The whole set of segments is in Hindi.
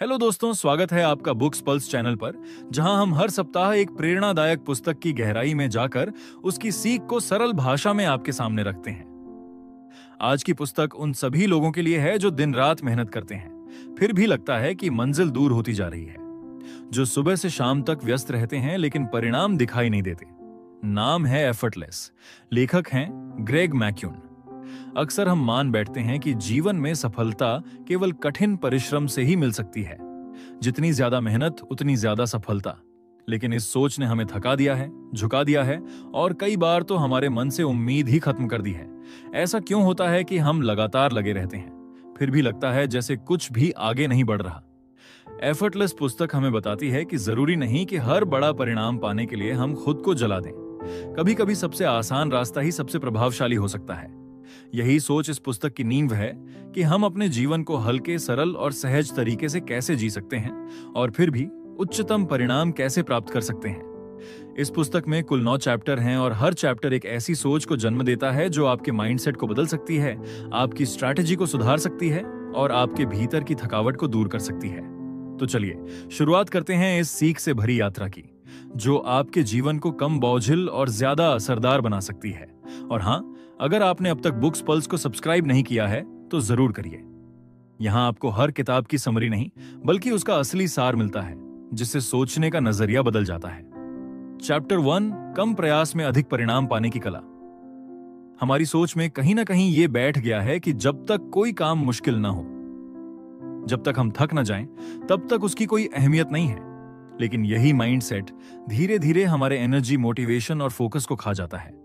हेलो दोस्तों, स्वागत है आपका बुक्स पल्स चैनल पर, जहां हम हर सप्ताह एक प्रेरणादायक पुस्तक की गहराई में जाकर उसकी सीख को सरल भाषा में आपके सामने रखते हैं। आज की पुस्तक उन सभी लोगों के लिए है जो दिन रात मेहनत करते हैं, फिर भी लगता है कि मंजिल दूर होती जा रही है। जो सुबह से शाम तक व्यस्त रहते हैं लेकिन परिणाम दिखाई नहीं देते। नाम है एफर्टलेस। लेखक हैं ग्रेग मैक्यून। अक्सर हम मान बैठते हैं कि जीवन में सफलता केवल कठिन परिश्रम से ही मिल सकती है। जितनी ज्यादा मेहनत उतनी ज्यादा सफलता। लेकिन इस सोच ने हमें थका दिया है, झुका दिया है और कई बार तो हमारे मन से उम्मीद ही खत्म कर दी है। ऐसा क्यों होता है कि हम लगातार लगे रहते हैं, फिर भी लगता है जैसे कुछ भी आगे नहीं बढ़ रहा। एफर्टलेस पुस्तक हमें बताती है कि जरूरी नहीं कि हर बड़ा परिणाम पाने के लिए हम खुद को जला दें। कभी कभी सबसे आसान रास्ता ही सबसे प्रभावशाली हो सकता है। यही सोच इस पुस्तक की नींव है कि हम अपने जीवन को हल्के, सरल और सहज तरीके से कैसे जी सकते हैं और फिर भी उच्चतम परिणाम कैसे प्राप्त कर सकते हैं। इस पुस्तक में कुल 9 चैप्टर हैं और हर चैप्टर एक ऐसी सोच को जन्म देता है जो आपके माइंडसेट को बदल सकती है, आपकी स्ट्रैटेजी को सुधार सकती है और आपके भीतर की थकावट को दूर कर सकती है। तो चलिए शुरुआत करते हैं इस सीख से भरी यात्रा की, जो आपके जीवन को कम बोझिल और ज्यादा असरदार बना सकती है। और हाँ, अगर आपने अब तक बुक्स पल्स को सब्सक्राइब नहीं किया है तो जरूर करिए। यहां आपको हर किताब की समरी नहीं बल्कि उसका असली सार मिलता है, जिससे सोचने का नजरिया बदल जाता है। चैप्टर 1, कम प्रयास में अधिक परिणाम पाने की कला। हमारी सोच में कहीं ना कहीं यह बैठ गया है कि जब तक कोई काम मुश्किल ना हो, जब तक हम थक ना जाएं, तब तक उसकी कोई अहमियत नहीं है। लेकिन यही माइंडसेट धीरे धीरे हमारे एनर्जी, मोटिवेशन और फोकस को खा जाता है।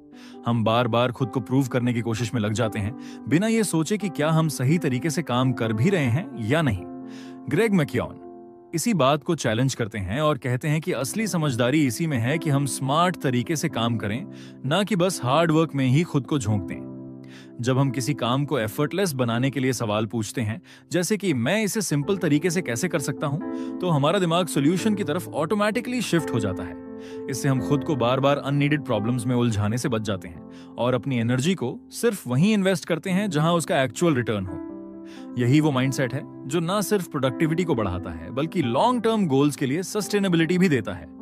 हम बार बार खुद को प्रूव करने की कोशिश में लग जाते हैं, बिना ये सोचे कि क्या हम सही तरीके से काम कर भी रहे हैं या नहीं। ग्रेग मैक्यून इसी बात को चैलेंज करते हैं और कहते हैं कि असली समझदारी इसी में है कि हम स्मार्ट तरीके से काम करें, ना कि बस हार्ड वर्क में ही खुद को झोंक दें। जब हम किसी काम को एफर्टलेस बनाने के लिए सवाल पूछते हैं, जैसे कि मैं इसे सिंपल तरीके से कैसे कर सकता हूं, तो हमारा दिमाग सॉल्यूशन की तरफ ऑटोमेटिकली शिफ्ट हो जाता है। इससे हम खुद को बार बार अननीडेड प्रॉब्लम्स में उलझाने से बच जाते हैं और अपनी एनर्जी को सिर्फ वहीं इन्वेस्ट करते हैं जहां उसका एक्चुअल रिटर्न हो। यही वो माइंडसेट है जो ना सिर्फ प्रोडक्टिविटी को बढ़ाता है बल्कि लॉन्ग टर्म गोल्स के लिए सस्टेनेबिलिटी भी देता है।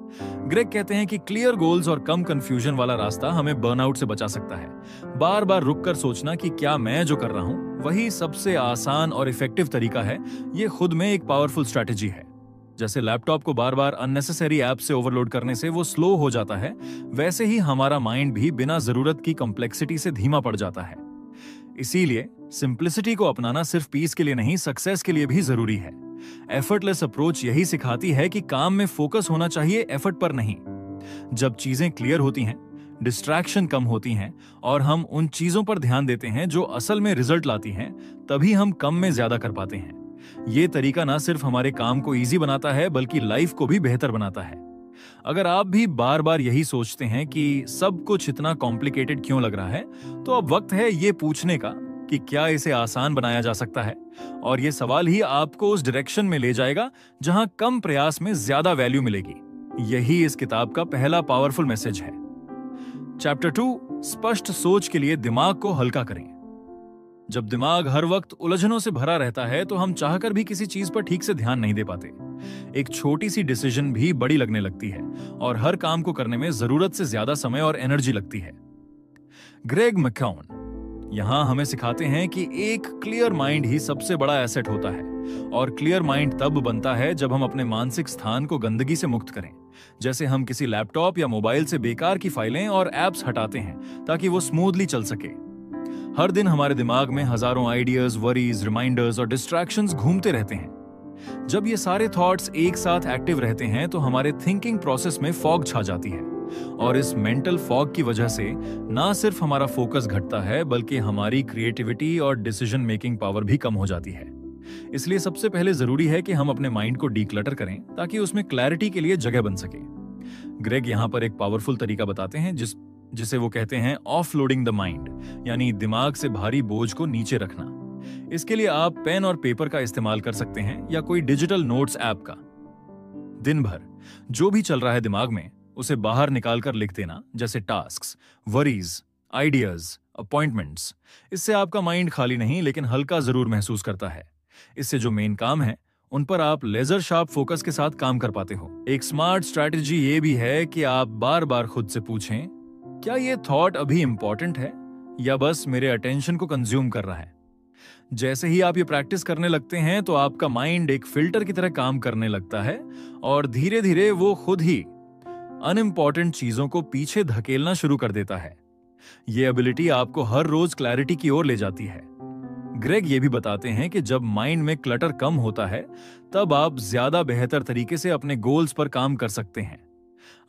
ग्रेग कहते हैं कि क्लियर गोल्स और कम कंफ्यूजन वाला रास्ता हमें बर्नआउट से बचा सकता है। बार बार रुककर सोचना कि क्या मैं जो कर रहा हूं वही सबसे आसान और इफेक्टिव तरीका है, ये खुद में एक पावरफुल स्ट्रैटेजी है। जैसे लैपटॉप को बार बार अननेसेसरी ऐप से ओवरलोड करने से वो स्लो हो जाता है, वैसे ही हमारा माइंड भी बिना जरूरत की कॉम्प्लेक्सिटी से धीमा पड़ जाता है। इसीलिए सिंप्लिसिटी को अपनाना सिर्फ पीस के लिए नहीं, सक्सेस के लिए भी जरूरी है। एफर्टलेस अप्रोच यही सिखाती है कि काम में फोकस होना चाहिए, एफर्ट पर नहीं। जब चीजें क्लियर होती हैं, डिस्ट्रैक्शन कम होती हैं और हम उन चीजों पर ध्यान देते हैं जो असल में रिजल्ट लाती हैं, तभी हम कम में ज्यादा कर पाते हैं। ये तरीका ना सिर्फ हमारे काम को इजी बनाता है बल्कि लाइफ को भी बेहतर बनाता है। अगर आप भी बार बार यही सोचते हैं कि सब कुछ इतना कॉम्प्लिकेटेड क्यों लग रहा है, तो अब वक्त है ये पूछने का कि क्या इसे आसान बनाया जा सकता है। और ये सवाल ही आपको उस डायरेक्शन में ले जाएगा जहां कम प्रयास में ज्यादा वैल्यू मिलेगी। यही इस किताब का पहला पावरफुल मैसेज है। चैप्टर 2, स्पष्ट सोच के लिए दिमाग को हल्का करें। जब दिमाग हर वक्त उलझनों से भरा रहता है तो हम चाहकर भी किसी चीज पर ठीक से ध्यान नहीं दे पाते। एक छोटी सी डिसीजन भी बड़ी लगने लगती है और हर काम को करने में जरूरत से ज्यादा समय और एनर्जी लगती है। ग्रेग मैक्यून यहां हमें सिखाते हैं कि एक क्लियर माइंड ही सबसे बड़ा एसेट होता है और क्लियर माइंड तब बनता है जब हम अपने मानसिक स्थान को गंदगी से मुक्त करें। जैसे हम किसी लैपटॉप या मोबाइल से बेकार की फाइलें और एप्स हटाते हैं ताकि वो स्मूथली चल सके। हर दिन हमारे दिमाग में हजारों आइडियाज, वरीज, रिमाइंडर्स और डिस्ट्रैक्शंस घूमते रहते हैं। जब ये सारे थॉट्स एक साथ एक्टिव रहते हैं तो हमारे थिंकिंग प्रोसेस में फॉग छा जाती है और इस मेंटल फॉग की वजह से ना सिर्फ हमारा फोकस घटता है बल्कि हमारी क्रिएटिविटी और डिसीजन मेकिंग पावर भी कम हो जाती है। इसलिए सबसे पहले जरूरी है कि हम अपने माइंड को डीक्लटर करें ताकि उसमें क्लैरिटी के लिए जगह बन सके। ग्रेग यहां पर एक पावरफुल तरीका बताते हैं जिसे वो कहते हैं ऑफलोडिंग द माइंड, यानी दिमाग से भारी बोझ को नीचे रखना। इसके लिए आप पेन और पेपर का इस्तेमाल कर सकते हैं या कोई डिजिटल नोट्स ऐप का। दिन भर जो भी चल रहा है दिमाग में उसे बाहर निकालकर लिख देना, जैसे टास्क्स, वरीज, आइडियाज, अपॉइंटमेंट्स। इससे आपका माइंड खाली नहीं लेकिन हल्का जरूर महसूस करता है। इससे जो मेन काम है उन पर आप लेजर शार्प फोकस के साथ काम कर पाते हो। एक स्मार्ट स्ट्रैटेजी ये भी है कि आप बार बार खुद से पूछें, क्या ये थॉट अभी इंपॉर्टेंट है या बस मेरे अटेंशन को कंज्यूम कर रहा है। जैसे ही आप ये प्रैक्टिस करने लगते हैं तो आपका माइंड एक फिल्टर की तरह काम करने लगता है और धीरे धीरे वो खुद ही अनइम्पॉर्टेंट चीजों को पीछे धकेलना शुरू कर देता है। ये एबिलिटी आपको हर रोज क्लैरिटी की ओर ले जाती है। ग्रेग ये भी बताते हैं कि जब माइंड में क्लटर कम होता है तब आप ज्यादा बेहतर तरीके से अपने गोल्स पर काम कर सकते हैं।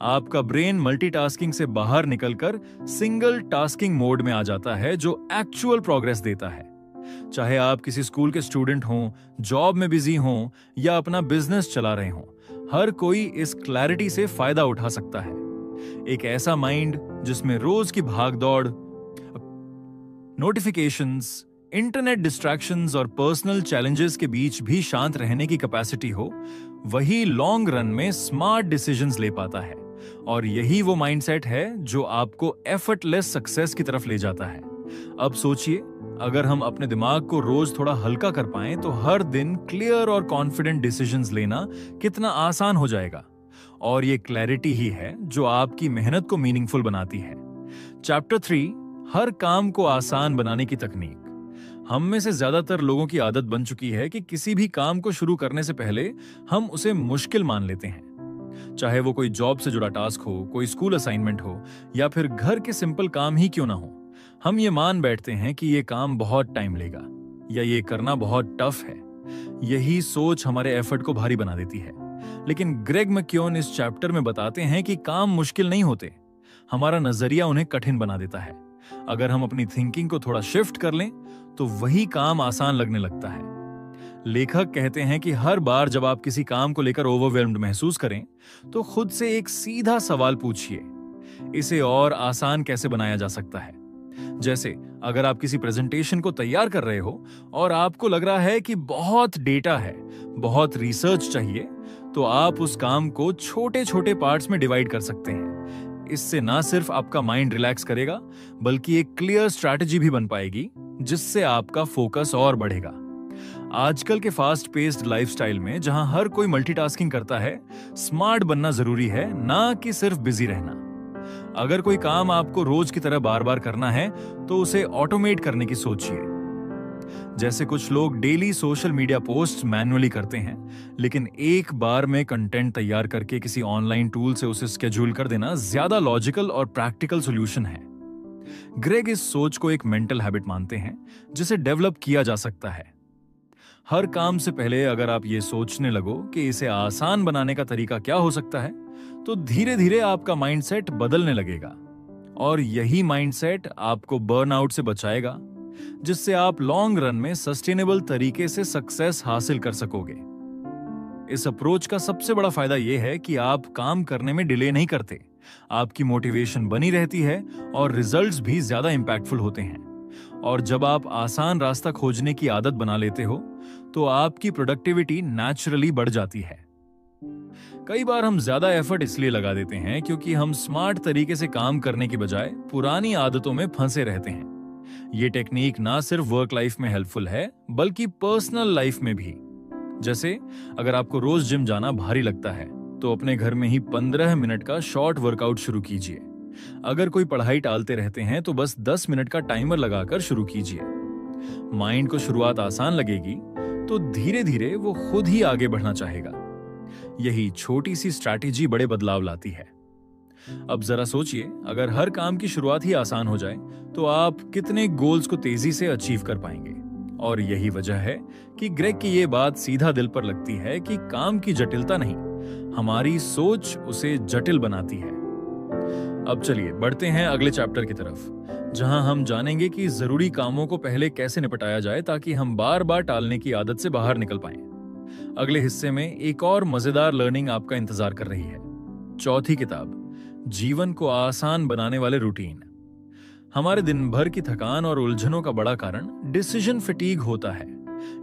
आपका ब्रेन मल्टीटास्किंग से बाहर निकलकर सिंगल टास्किंग मोड में आ जाता है, जो एक्चुअल प्रोग्रेस देता है। चाहे आप किसी स्कूल के स्टूडेंट हों, जॉब में बिजी हों या अपना बिजनेस चला रहे हों, हर कोई इस क्लैरिटी से फायदा उठा सकता है। एक ऐसा माइंड जिसमें रोज की भागदौड़, नोटिफिकेशंस, इंटरनेट डिस्ट्रैक्शंस और पर्सनल चैलेंजेस के बीच भी शांत रहने की कैपेसिटी हो, वही लॉन्ग रन में स्मार्ट डिसीजंस ले पाता है। और यही वो माइंडसेट है जो आपको एफर्टलेस सक्सेस की तरफ ले जाता है। अब सोचिए, अगर हम अपने दिमाग को रोज थोड़ा हल्का कर पाएं तो हर दिन क्लियर और कॉन्फिडेंट डिसीजंस लेना कितना आसान हो जाएगा। और ये क्लैरिटी ही है जो आपकी मेहनत को मीनिंगफुल बनाती है। चैप्टर 3, हर काम को आसान बनाने की तकनीक। हम में से ज्यादातर लोगों की आदत बन चुकी है कि किसी भी काम को शुरू करने से पहले हम उसे मुश्किल मान लेते हैं। चाहे वो कोई जॉब से जुड़ा टास्क हो, कोई स्कूल असाइनमेंट हो या फिर घर के सिंपल काम ही क्यों ना हो, हम ये मान बैठते हैं कि ये काम बहुत टाइम लेगा या ये करना बहुत टफ है। यही सोच हमारे एफर्ट को भारी बना देती है। लेकिन ग्रेग मैक्योन इस चैप्टर में बताते हैं कि काम मुश्किल नहीं होते, हमारा नजरिया उन्हें कठिन बना देता है। अगर हम अपनी थिंकिंग को थोड़ा शिफ्ट कर लें तो वही काम आसान लगने लगता है। लेखक कहते हैं कि हर बार जब आप किसी काम को लेकर ओवरवेल्म्ड महसूस करें तो खुद से एक सीधा सवाल पूछिए, इसे और आसान कैसे बनाया जा सकता है। जैसे अगर आप किसी प्रेजेंटेशन को तैयार कर रहे हो और आपको लग रहा है कि बहुत डेटा है, बहुत रिसर्च चाहिए, तो आप उस काम को छोटे छोटे पार्ट्स में डिवाइड कर सकते हैं। इससे ना सिर्फ आपका माइंड रिलैक्स करेगा बल्कि एक क्लियर स्ट्रैटेजी भी बन पाएगी जिससे आपका फोकस और बढ़ेगा। आजकल के फास्ट पेस्ड लाइफस्टाइल में जहां हर कोई मल्टीटास्किंग करता है, स्मार्ट बनना जरूरी है, ना कि सिर्फ बिजी रहना। अगर कोई काम आपको रोज की तरह बार बार करना है तो उसे ऑटोमेट करने की सोचिए। जैसे कुछ लोग daily social media post manually करते हैं, लेकिन एक बार में कंटेंट तैयार करके किसी ऑनलाइन टूल से उसे स्केड्यूल कर देना ज्यादा लॉजिकल और प्रैक्टिकल सॉल्यूशन है। ग्रेग इस सोच को एक मेंटल हैबिट मानते हैं जिसे डेवलप किया जा सकता है। हर काम से पहले अगर आप ये सोचने लगो कि इसे आसान बनाने का तरीका क्या हो सकता है, तो धीरे धीरे आपका माइंडसेट बदलने लगेगा। और यही माइंडसेट आपको बर्नआउट से बचाएगा, जिससे आप लॉन्ग रन में सस्टेनेबल तरीके से सक्सेस हासिल कर सकोगे। इस अप्रोच का सबसे बड़ा फायदा यह है कि आप काम करने में डिले नहीं करते, आपकी मोटिवेशन बनी रहती है और रिजल्ट्स भी ज्यादा इंपैक्टफुल होते हैं। और जब आप आसान रास्ता खोजने की आदत बना लेते हो तो आपकी प्रोडक्टिविटी नेचुरली बढ़ जाती है। कई बार हम ज्यादा एफर्ट इसलिए लगा देते हैं क्योंकि हम स्मार्ट तरीके से काम करने की बजाय पुरानी आदतों में फंसे रहते हैं। ये टेक्निक ना सिर्फ वर्क लाइफ में हेल्पफुल है बल्कि पर्सनल लाइफ में भी। जैसे अगर आपको रोज जिम जाना भारी लगता है तो अपने घर में ही 15 मिनट का शॉर्ट वर्कआउट शुरू कीजिए। अगर कोई पढ़ाई टालते रहते हैं तो बस 10 मिनट का टाइमर लगाकर शुरू कीजिए। माइंड को शुरुआत आसान लगेगी तो धीरे धीरे वो खुद ही आगे बढ़ना चाहेगा। यही छोटी सी स्ट्रैटेजी बड़े बदलाव लाती है। अब जरा सोचिए, अगर हर काम की शुरुआत ही आसान हो जाए तो आप कितने गोल्स को तेजी से अचीव कर पाएंगे। और यही वजह है कि ग्रेग की ये बात सीधा दिल पर लगती है कि काम की जटिलता नहीं, हमारी सोच उसे जटिल बनाती है। अब चलिए बढ़ते हैं अगले चैप्टर की तरफ, जहां हम जानेंगे कि जरूरी कामों को पहले कैसे निपटाया जाए ताकि हम बार बार टालने की आदत से बाहर निकल पाएं। अगले हिस्से में एक और मजेदार लर्निंग आपका इंतजार कर रही है। चौथी किताब, जीवन को आसान बनाने वाले रूटीन। हमारे दिन भर की थकान और उलझनों का बड़ा कारण डिसीजन फटीग होता है,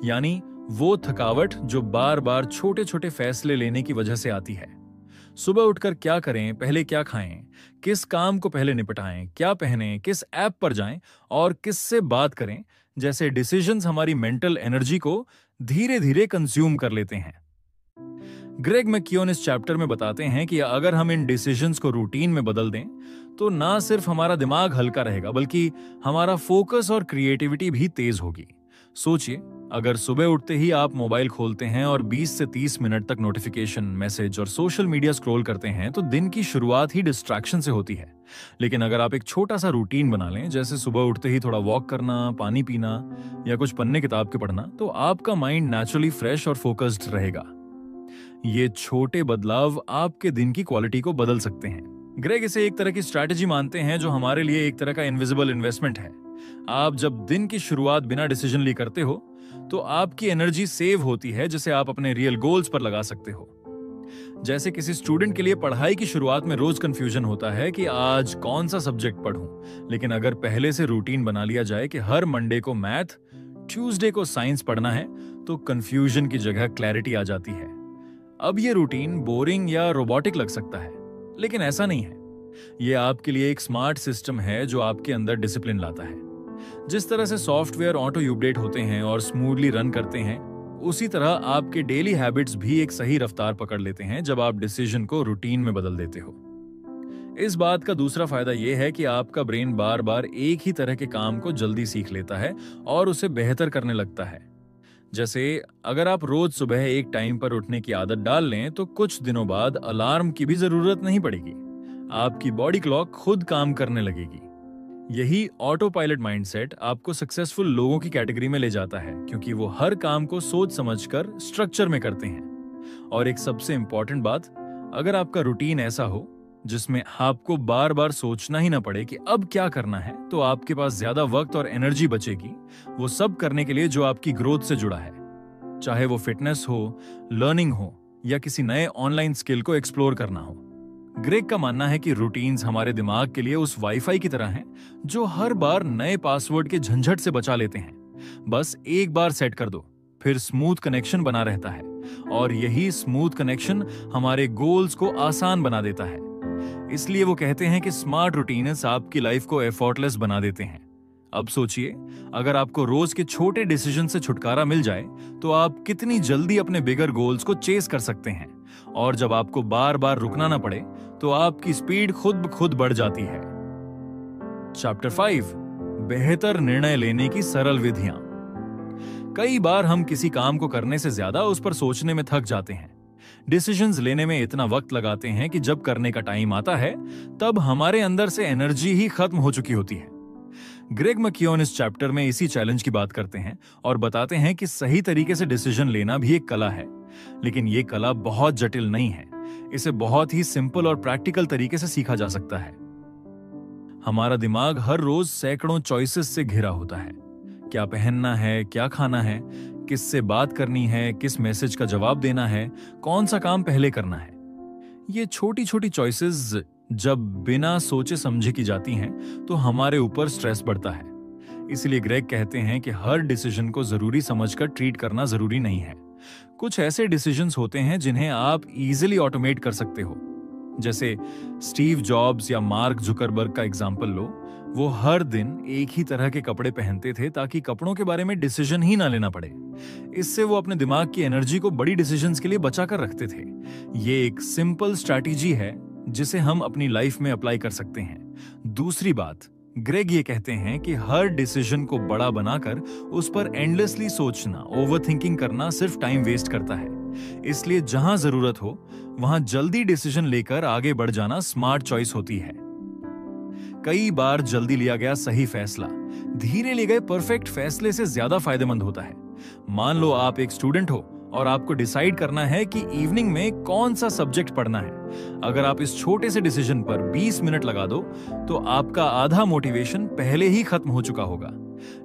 यानी वो थकावट जो बार बार छोटे छोटे फैसले लेने की वजह से आती है। सुबह उठकर क्या करें, पहले क्या खाएं, किस काम को पहले निपटाएं, क्या पहनें, किस ऐप पर जाएं और किससे बात करें, जैसे डिसीजंस हमारी मेंटल एनर्जी को धीरे धीरे कंज्यूम कर लेते हैं। ग्रेग मैक्योन इस चैप्टर में बताते हैं कि अगर हम इन डिसीजंस को रूटीन में बदल दें तो ना सिर्फ हमारा दिमाग हल्का रहेगा बल्कि हमारा फोकस और क्रिएटिविटी भी तेज होगी। सोचिए, अगर सुबह उठते ही आप मोबाइल खोलते हैं और 20 से 30 मिनट तक नोटिफिकेशन, मैसेज और सोशल मीडिया स्क्रॉल करते हैं तो दिन की शुरुआत ही डिस्ट्रैक्शन से होती है। लेकिन अगर आप एक छोटा सा रूटीन बना लें, जैसे सुबह उठते ही थोड़ा वॉक करना, पानी पीना या कुछ पन्ने किताब के पढ़ना, तो आपका माइंड नेचुरली फ्रेश और फोकस्ड रहेगा। ये छोटे बदलाव आपके दिन की क्वालिटी को बदल सकते हैं। ग्रेग इसे एक तरह की स्ट्रैटेजी मानते हैं जो हमारे लिए एक तरह का इनविजिबल इन्वेस्टमेंट है। आप जब दिन की शुरुआत बिना डिसीजन ली करते हो तो आपकी एनर्जी सेव होती है, जिसे आप अपने रियल गोल्स पर लगा सकते हो। जैसे किसी स्टूडेंट के लिए पढ़ाई की शुरुआत में रोज कंफ्यूजन होता है कि आज कौन सा सब्जेक्ट पढूं, लेकिन अगर पहले से रूटीन बना लिया जाए कि हर मंडे को मैथ, ट्यूसडे को साइंस पढ़ना है, तो कंफ्यूजन की जगह क्लैरिटी आ जाती है। अब ये रूटीन बोरिंग या रोबोटिक लग सकता है, लेकिन ऐसा नहीं है। ये आपके लिए एक स्मार्ट सिस्टम है जो आपके अंदर डिसिप्लिन लाता है। जिस तरह से सॉफ्टवेयर ऑटो अपडेट होते हैं और स्मूथली रन करते हैं, उसी तरह आपके डेली हैबिट्स भी एक सही रफ्तार पकड़ लेते हैं जब आप डिसीजन को रूटीन में बदल देते हो। इस बात का दूसरा फायदा यह है कि आपका ब्रेन बार बार एक ही तरह के काम को जल्दी सीख लेता है और उसे बेहतर करने लगता है। जैसे अगर आप रोज सुबह एक टाइम पर उठने की आदत डाल लें तो कुछ दिनों बाद अलार्म की भी जरूरत नहीं पड़ेगी। आपकी बॉडी क्लॉक खुद काम करने लगेगी। यही ऑटो पायलट माइंडसेट आपको सक्सेसफुल लोगों की कैटेगरी में ले जाता है, क्योंकि वो हर काम को सोच समझकर स्ट्रक्चर में करते हैं। और एक सबसे इंपॉर्टेंट बात, अगर आपका रूटीन ऐसा हो जिसमें आपको बार बार सोचना ही ना पड़े कि अब क्या करना है, तो आपके पास ज्यादा वक्त और एनर्जी बचेगी वो सब करने के लिए जो आपकी ग्रोथ से जुड़ा है, चाहे वो फिटनेस हो, लर्निंग हो या किसी नए ऑनलाइन स्किल को एक्सप्लोर करना हो। ग्रेग का मानना है कि रूटीन्स हमारे दिमाग के लिए उस वाईफाई की तरह हैं जो हर बार नए पासवर्ड के झंझट से बचा लेते हैं। बस एक बार सेट कर दो, फिर स्मूथ कनेक्शन बना रहता है, और यही स्मूथ कनेक्शन हमारे गोल्स को आसान बना देता है। इसलिए वो कहते हैं कि स्मार्ट रूटीन्स आपकी लाइफ को एफर्टलेस बना देते हैं। अब सोचिए, अगर आपको रोज के छोटे डिसीजन से छुटकारा मिल जाए तो आप कितनी जल्दी अपने बिगर गोल्स को चेस कर सकते हैं। और जब आपको बार बार रुकना ना पड़े तो आपकी स्पीड खुद ब खुद बढ़ जाती है। चैप्टर 5, बेहतर निर्णय लेने की सरल विधियां। कई बार हम किसी काम को करने से ज्यादा उस पर सोचने में थक जाते हैं। डिसीजंस लेने में इतना वक्त लगाते हैं कि जब करने का टाइम आता है तब हमारे अंदर से एनर्जी ही खत्म हो चुकी होती है। ग्रेग मैक्योन इस चैप्टर में इसी चैलेंज की बात करते हैं और बताते हैं कि सही तरीके से डिसीजन लेना भी एक कला है, लेकिन ये कला बहुत जटिल नहीं है। इसे बहुत ही सिंपल और प्रैक्टिकल तरीके से सीखा जा सकता है। हमारा दिमाग हर रोज सैकड़ों चॉइसेस से घिरा होता है। क्या पहनना है, क्या खाना है, किससे बात करनी है, किस मैसेज का जवाब देना है, कौन सा काम पहले करना है। ये छोटी छोटी चॉइसेस जब बिना सोचे समझे की जाती हैं तो हमारे ऊपर स्ट्रेस बढ़ता है। इसलिए ग्रेग कहते हैं कि हर डिसीजन को जरूरी समझकर ट्रीट करना जरूरी नहीं है। कुछ ऐसे डिसीजंस होते हैं जिन्हें आप इजीली ऑटोमेट कर सकते हो। जैसे स्टीव जॉब्स या मार्क जुकरबर्ग का एग्जाम्पल लो। वो हर दिन एक ही तरह के कपड़े पहनते थे ताकि कपड़ों के बारे में डिसीजन ही ना लेना पड़े। इससे वो अपने दिमाग की एनर्जी को बड़ी डिसीजंस के लिए बचा कर रखते थे। ये एक सिंपल स्ट्रैटेजी है जिसे हम अपनी लाइफ में अप्लाई कर सकते हैं। दूसरी बात, ग्रेग ये कहते हैं कि हर डिसीजन को बड़ा बनाकर उस पर एंडलेसली सोचना, ओवरथिंकिंग करना सिर्फ टाइम वेस्ट करता है। इसलिए जहां जरूरत हो वहां जल्दी डिसीजन लेकर आगे बढ़ जाना स्मार्ट चॉइस होती है। कई बार जल्दी लिया गया सही फैसला धीरे लिए गए परफेक्ट फैसले से ज्यादा फायदेमंद होता है। मान लो आप एक स्टूडेंट हो और आपको डिसाइड करना है कि इवनिंग में कौन सा सब्जेक्ट पढ़ना है। अगर आप इस छोटे से डिसीजन पर 20 मिनट लगा दो तो आपका आधा मोटिवेशन पहले ही खत्म हो चुका होगा।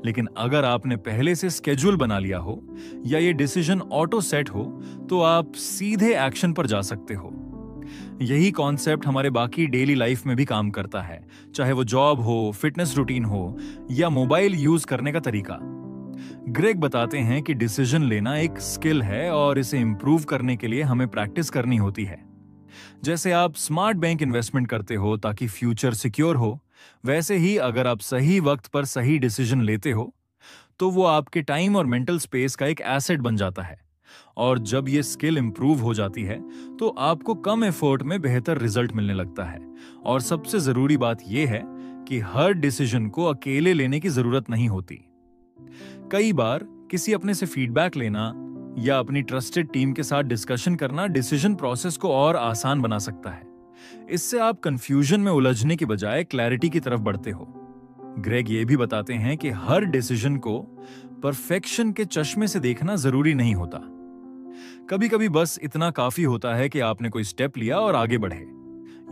लेकिन अगर आपने पहले से स्केड्यूल बना लिया हो या ये डिसीजन ऑटो सेट हो तो आप सीधे एक्शन पर जा सकते हो। यही कॉन्सेप्ट हमारे बाकी डेली लाइफ में भी काम करता है, चाहे वो जॉब हो, फिटनेस रूटीन हो या मोबाइल यूज करने का तरीका। ग्रेग बताते हैं कि डिसीजन लेना एक स्किल है और इसे इंप्रूव करने के लिए हमें प्रैक्टिस करनी होती है। जैसे आप स्मार्ट बैंक इन्वेस्टमेंट करते हो ताकि फ्यूचर सिक्योर हो, वैसे ही अगर आप सही वक्त पर सही डिसीजन लेते हो तो वो आपके टाइम और मेंटल स्पेस का एक एसेट बन जाता है। और जब ये स्किल इंप्रूव हो जाती है तो आपको कम एफर्ट में बेहतर रिजल्ट मिलने लगता है। और सबसे जरूरी बात यह है कि हर डिसीजन को अकेले लेने की जरूरत नहीं होती। कई बार किसी अपने से फीडबैक लेना या अपनी ट्रस्टेड टीम के साथ डिस्कशन करना डिसीजन प्रोसेस को और आसान बना सकता है। इससे आप कंफ्यूजन में उलझने की बजाय क्लैरिटी की तरफ बढ़ते हो। ग्रेग ये भी बताते हैं कि हर डिसीजन को परफेक्शन के चश्मे से देखना जरूरी नहीं होता। कभी कभी बस इतना काफी होता है कि आपने कोई स्टेप लिया और आगे बढ़े।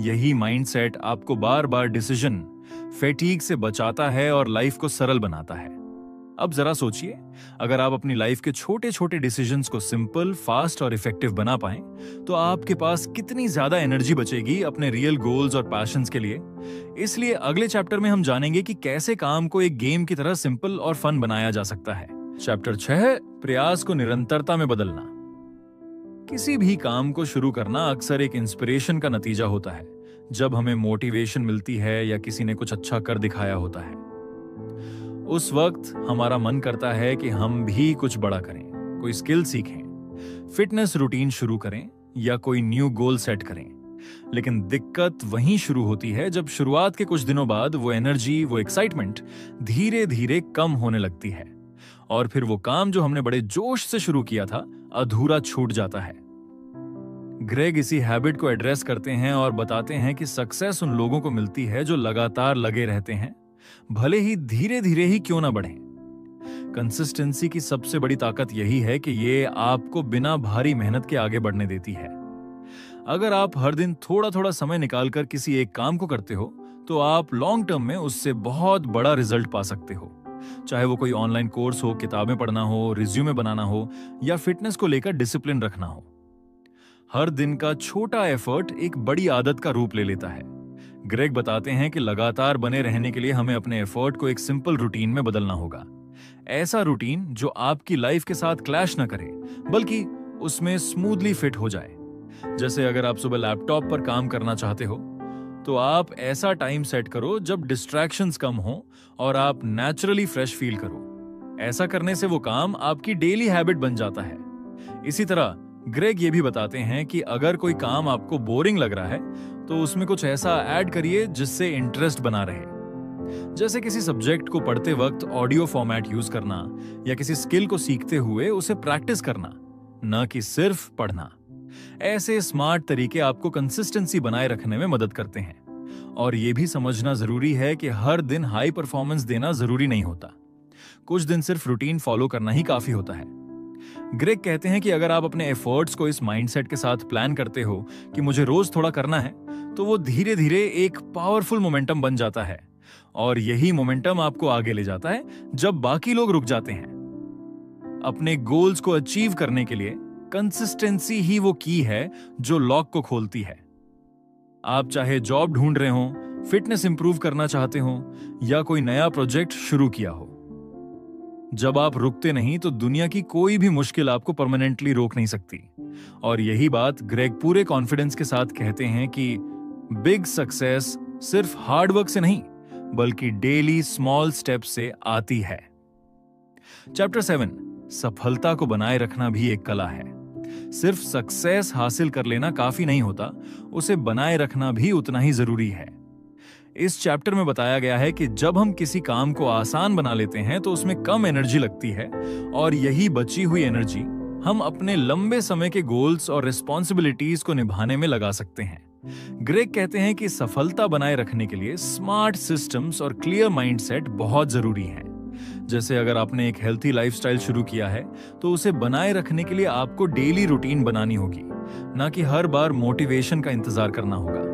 यही माइंडसेट आपको बार बार डिसीजन फैटीग से बचाता है और लाइफ को सरल बनाता है। अब जरा सोचिए, अगर आप अपनी लाइफ के छोटे छोटे डिसीजंस को सिंपल, फास्ट और इफेक्टिव बना पाएं, तो आपके पास कितनी ज्यादा एनर्जी बचेगी अपने रियल गोल्स और पैशंस के लिए। इसलिए अगले चैप्टर में हम जानेंगे कि कैसे काम को एक गेम की तरह सिंपल और फन बनाया जा सकता है। चैप्टर 6, प्रयास को निरंतरता में बदलना। किसी भी काम को शुरू करना अक्सर एक इंस्पिरेशन का नतीजा होता है। जब हमें मोटिवेशन मिलती है या किसी ने कुछ अच्छा कर दिखाया होता है, उस वक्त हमारा मन करता है कि हम भी कुछ बड़ा करें, कोई स्किल सीखें, फिटनेस रूटीन शुरू करें या कोई न्यू गोल सेट करें। लेकिन दिक्कत वहीं शुरू होती है जब शुरुआत के कुछ दिनों बाद वो एनर्जी, वो एक्साइटमेंट धीरे धीरे कम होने लगती है और फिर वो काम जो हमने बड़े जोश से शुरू किया था अधूरा छूट जाता है। ग्रेग इसी हैबिट को एड्रेस करते हैं और बताते हैं कि सक्सेस उन लोगों को मिलती है जो लगातार लगे रहते हैं, भले ही धीरे धीरे ही क्यों ना बढ़ें। कंसिस्टेंसी की सबसे बड़ी ताकत यही है कि ये आपको बिना भारी मेहनत के आगे बढ़ने देती है। अगर आप हर दिन थोड़ा थोड़ा समय निकालकर किसी एक काम को करते हो तो आप लॉन्ग टर्म में उससे बहुत बड़ा रिजल्ट पा सकते हो। चाहे वो कोई ऑनलाइन कोर्स हो, किताबें पढ़ना हो, रिज्यूमे बनाना हो या फिटनेस को लेकर डिसिप्लिन रखना हो। हर दिन का छोटा एफर्ट एक बड़ी आदत का रूप ले लेता है। ग्रेग बताते हैं कि लगातार बने रहने के लिए हमें अपने एफर्ट को एक सिंपल रूटीन में बदलना होगा। ऐसा रूटीन जो आपकी लाइफ के साथ क्लैश न करे, बल्कि उसमें स्मूथली फिट हो जाए। जैसे अगर आप सुबह लैपटॉप पर काम करना चाहते हो तो आप ऐसा टाइम सेट करो जब डिस्ट्रैक्शंस कम हो और आप नेचुरली फ्रेश फील करो। ऐसा करने से वो काम आपकी डेली हैबिट बन जाता है। इसी तरह ग्रेग ये भी बताते हैं कि अगर कोई काम आपको बोरिंग लग रहा है तो उसमें कुछ ऐसा ऐड करिए जिससे इंटरेस्ट बना रहे। जैसे किसी सब्जेक्ट को पढ़ते वक्त ऑडियो फॉर्मेट यूज करना या किसी स्किल को सीखते हुए उसे प्रैक्टिस करना, न कि सिर्फ पढ़ना। ऐसे स्मार्ट तरीके आपको कंसिस्टेंसी बनाए रखने में मदद करते हैं। और यह भी समझना जरूरी है कि हर दिन हाई परफॉर्मेंस देना जरूरी नहीं होता। कुछ दिन सिर्फ रूटीन फॉलो करना ही काफी होता है। ग्रेग कहते हैं कि अगर आप अपने एफर्ट्स को इस माइंडसेट के साथ प्लान करते हो कि मुझे रोज थोड़ा करना है, तो वो धीरे धीरे एक पावरफुल मोमेंटम बन जाता है। और यही मोमेंटम आपको आगे ले जाता है जब बाकी लोग रुक जाते हैं। अपने गोल्स को अचीव करने के लिए कंसिस्टेंसी ही वो की है जो लॉक को खोलती है। आप चाहे जॉब ढूंढ रहे हो, फिटनेस इंप्रूव करना चाहते हो या कोई नया प्रोजेक्ट शुरू किया हो, जब आप रुकते नहीं तो दुनिया की कोई भी मुश्किल आपको परमानेंटली रोक नहीं सकती। और यही बात ग्रेग पूरे कॉन्फिडेंस के साथ कहते हैं कि बिग सक्सेस सिर्फ हार्ड वर्क से नहीं बल्कि डेली स्मॉल स्टेप से आती है। चैप्टर 7, सफलता को बनाए रखना भी एक कला है। सिर्फ सक्सेस हासिल कर लेना काफी नहीं होता, उसे बनाए रखना भी उतना ही जरूरी है। इस चैप्टर में बताया गया है कि जब हम किसी काम को आसान बना लेते हैं तो उसमें कम एनर्जी लगती है और यही बची हुई एनर्जी हम अपने लंबे समय के गोल्स और रिस्पॉन्सिबिलिटीज को निभाने में लगा सकते हैं। ग्रेग कहते हैं कि सफलता बनाए रखने के लिए स्मार्ट सिस्टम्स और क्लियर माइंडसेट बहुत जरूरी हैं। जैसे अगर आपने एक हेल्थी लाइफस्टाइल शुरू किया है तो उसे बनाए रखने के लिए आपको डेली रूटीन बनानी होगी, ना कि हर बार मोटिवेशन का इंतजार करना होगा।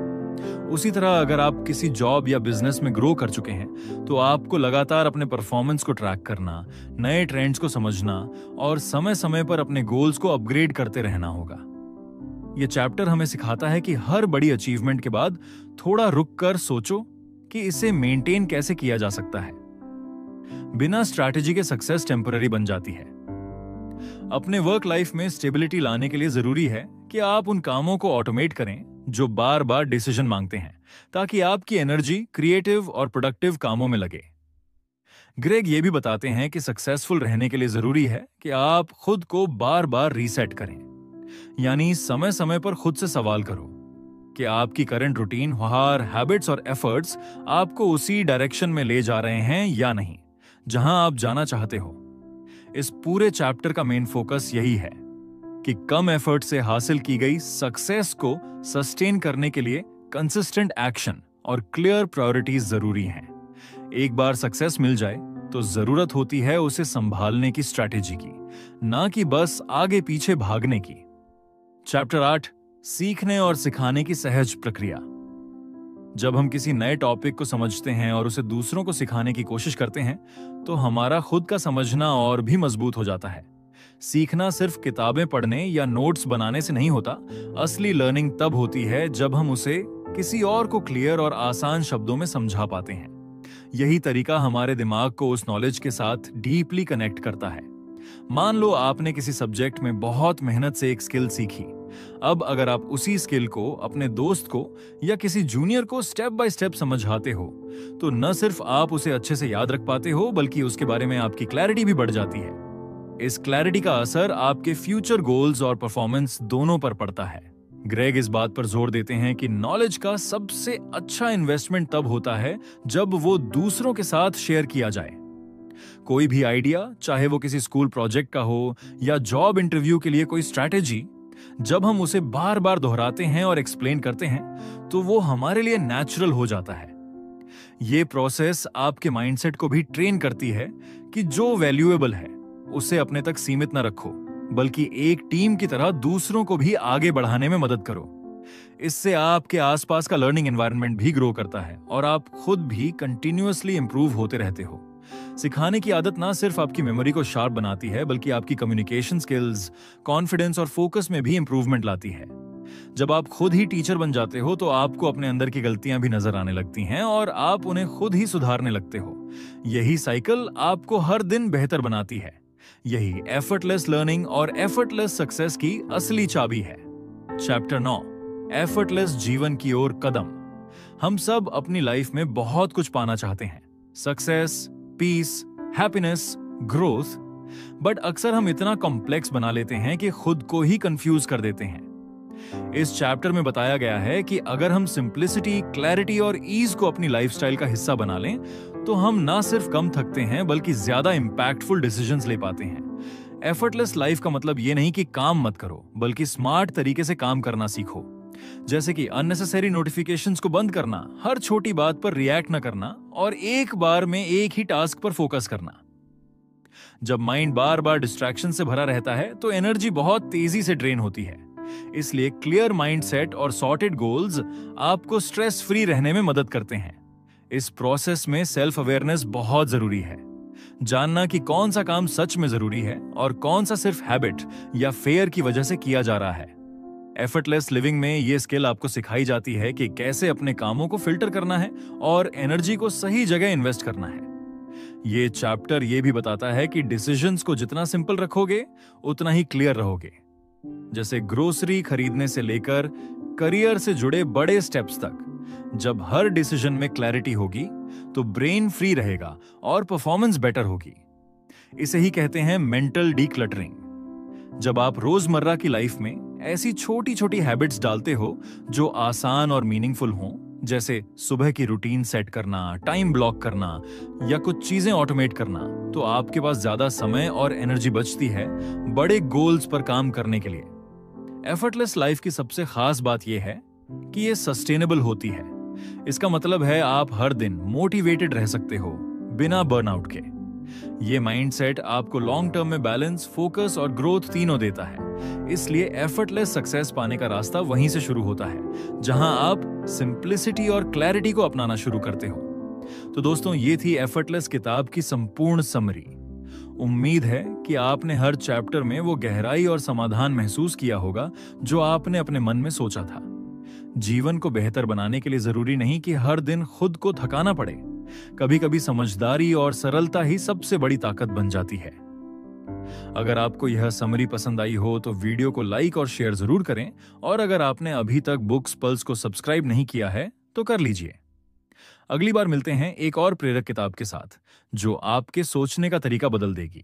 उसी तरह अगर आप किसी जॉब या बिजनेस में ग्रो कर चुके हैं तो आपको लगातार अपने परफॉर्मेंस को ट्रैक करना, नए ट्रेंड्स को समझना और समय समय पर अपने गोल्स को अपग्रेड करते रहना होगा। यह चैप्टर हमें सिखाता है कि हर बड़ी अचीवमेंट के बाद थोड़ा रुक कर सोचो कि इसे मेंटेन कैसे किया जा सकता है। बिना स्ट्रैटेजी के सक्सेस टेम्पररी बन जाती है। अपने वर्क लाइफ में स्टेबिलिटी लाने के लिए जरूरी है कि आप उन कामों को ऑटोमेट करें जो बार बार डिसीजन मांगते हैं, ताकि आपकी एनर्जी क्रिएटिव और प्रोडक्टिव कामों में लगे। ग्रेग ये भी बताते हैं कि सक्सेसफुल रहने के लिए जरूरी है कि आप खुद को बार बार रीसेट करें, यानी समय समय पर खुद से सवाल करो कि आपकी करंट रूटीन, व्यवहार, हैबिट्स और एफर्ट्स आपको उसी डायरेक्शन में ले जा रहे हैं या नहीं, जहां आप जाना चाहते हो। इस पूरे चैप्टर का मेन फोकस यही है कि कम एफर्ट से हासिल की गई सक्सेस को सस्टेन करने के लिए कंसिस्टेंट एक्शन और क्लियर प्रायोरिटीज जरूरी हैं। एक बार सक्सेस मिल जाए तो जरूरत होती है उसे संभालने की स्ट्रैटेजी की, ना कि बस आगे पीछे भागने की। चैप्टर 8, सीखने और सिखाने की सहज प्रक्रिया। जब हम किसी नए टॉपिक को समझते हैं और उसे दूसरों को सिखाने की कोशिश करते हैं तो हमारा खुद का समझना और भी मजबूत हो जाता है। सीखना सिर्फ किताबें पढ़ने या नोट्स बनाने से नहीं होता। असली लर्निंग तब होती है जब हम उसे किसी और को क्लियर और आसान शब्दों में समझा पाते हैं। यही तरीका हमारे दिमाग को उस नॉलेज के साथ डीपली कनेक्ट करता है। मान लो आपने किसी सब्जेक्ट में बहुत मेहनत से एक स्किल सीखी। अब अगर आप उसी स्किल को अपने दोस्त को या किसी जूनियर को स्टेप बाय स्टेप समझाते हो तो न सिर्फ आप उसे अच्छे से याद रख पाते हो, बल्कि उसके बारे में आपकी क्लैरिटी भी बढ़ जाती है। इस क्लैरिटी का असर आपके फ्यूचर गोल्स और परफॉर्मेंस दोनों पर पड़ता है। ग्रेग इस बात पर जोर देते हैं कि नॉलेज का सबसे अच्छा इन्वेस्टमेंट तब होता है जब वो दूसरों के साथ शेयर किया जाए। कोई भी आइडिया, चाहे वो किसी स्कूल प्रोजेक्ट का हो या जॉब इंटरव्यू के लिए कोई स्ट्रैटेजी, जब हम उसे बार बार दोहराते हैं और एक्सप्लेन करते हैं तो वो हमारे लिए नेचुरल हो जाता है। ये प्रोसेस आपके माइंडसेट को भी ट्रेन करती है कि जो वैल्यूएबल है उसे अपने तक सीमित न रखो, बल्कि एक टीम की तरह दूसरों को भी आगे बढ़ाने में मदद करो। इससे आपके आसपास का लर्निंग एनवायरनमेंट भी ग्रो करता है और आप खुद भी कंटिन्यूअसली इंप्रूव होते रहते हो। सिखाने की आदत ना सिर्फ आपकी मेमोरी को शार्प बनाती है, बल्कि आपकी कम्युनिकेशन स्किल्स, कॉन्फिडेंस और फोकस में भी इंप्रूवमेंट लाती है। जब आप खुद ही टीचर बन जाते हो तो आपको अपने अंदर की गलतियां भी नजर आने लगती हैं और आप उन्हें खुद ही सुधारने लगते हो। यही साइकिल आपको हर दिन बेहतर बनाती है। यही एफर्टलेस लर्निंग और एफर्टलेस सक्सेस की असली चाबी है। चैप्टर 9, एफर्टलेस जीवन की ओर कदम। हम सब अपनी लाइफ में बहुत कुछ पाना चाहते हैं, success, peace, happiness, growth, but अक्सर हम इतना कॉम्प्लेक्स बना लेते हैं कि खुद को ही कंफ्यूज कर देते हैं। इस चैप्टर में बताया गया है कि अगर हम सिंप्लिसिटी, क्लैरिटी और ईज को अपनी लाइफस्टाइल का हिस्सा बना लें तो हम ना सिर्फ कम थकते हैं बल्कि ज्यादा इंपैक्टफुल डिसीजंस ले पाते हैं। एफर्टलेस लाइफ का मतलब ये नहीं कि काम मत करो, बल्कि स्मार्ट तरीके से काम करना सीखो। जैसे कि अननेसेसरी नोटिफिकेशंस को बंद करना, हर छोटी बात पर रिएक्ट न करना और एक बार में एक ही टास्क पर फोकस करना। जब माइंड बार बार डिस्ट्रैक्शन से भरा रहता है तो एनर्जी बहुत तेजी से ड्रेन होती है। इसलिए क्लियर माइंडसेट और सॉर्टेड गोल्स आपको स्ट्रेस फ्री रहने में मदद करते हैं। इस प्रोसेस में सेल्फ अवेयरनेस बहुत जरूरी है। जानना कि कौन सा काम सच में जरूरी है और कौन सा सिर्फ हैबिट या फेयर की वजह से किया जा रहा है। एफर्टलेस लिविंग में यह स्किल आपको सिखाई जाती है कि कैसे अपने कामों को फिल्टर करना है और एनर्जी को सही जगह इन्वेस्ट करना है। ये चैप्टर ये भी बताता है कि डिसीजंस को जितना सिंपल रखोगे उतना ही क्लियर रहोगे। जैसे ग्रोसरी खरीदने से लेकर करियर से जुड़े बड़े स्टेप्स तक, जब हर डिसीजन में क्लैरिटी होगी तो ब्रेन फ्री रहेगा और परफॉर्मेंस बेटर होगी। इसे ही कहते हैं मेंटल डीक्लटरिंग। जब आप रोजमर्रा की लाइफ में ऐसी छोटी छोटी हैबिट्स डालते हो जो आसान और मीनिंगफुल हों, जैसे सुबह की रूटीन सेट करना, टाइम ब्लॉक करना या कुछ चीजें ऑटोमेट करना, तो आपके पास ज्यादा समय और एनर्जी बचती है बड़े गोल्स पर काम करने के लिए। एफर्टलेस लाइफ की सबसे खास बात यह है कि यह सस्टेनेबल होती है। इसका मतलब है आप हर दिन मोटिवेटेड रह सकते हो बिना बर्नआउट के। ये माइंडसेट आपको लॉन्ग टर्म में बैलेंस, फोकस और ग्रोथ तीनों देता है। इसलिए एफर्टलेस सक्सेस पाने का रास्ता वहीं से शुरू होता है जहां आप सिंप्लिसिटी और क्लैरिटी को अपनाना शुरू करते हो। तो दोस्तों, ये थी एफर्टलेस किताब की संपूर्ण समरी। उम्मीद है कि आपने हर चैप्टर में वो गहराई और समाधान महसूस किया होगा जो आपने अपने मन में सोचा था। जीवन को बेहतर बनाने के लिए जरूरी नहीं कि हर दिन खुद को थकाना पड़े। कभी कभी समझदारी और सरलता ही सबसे बड़ी ताकत बन जाती है। अगर आपको यह समरी पसंद आई हो तो वीडियो को लाइक और शेयर जरूर करें, और अगर आपने अभी तक बुक्स पल्स को सब्सक्राइब नहीं किया है तो कर लीजिए। अगली बार मिलते हैं एक और प्रेरक किताब के साथ जो आपके सोचने का तरीका बदल देगी।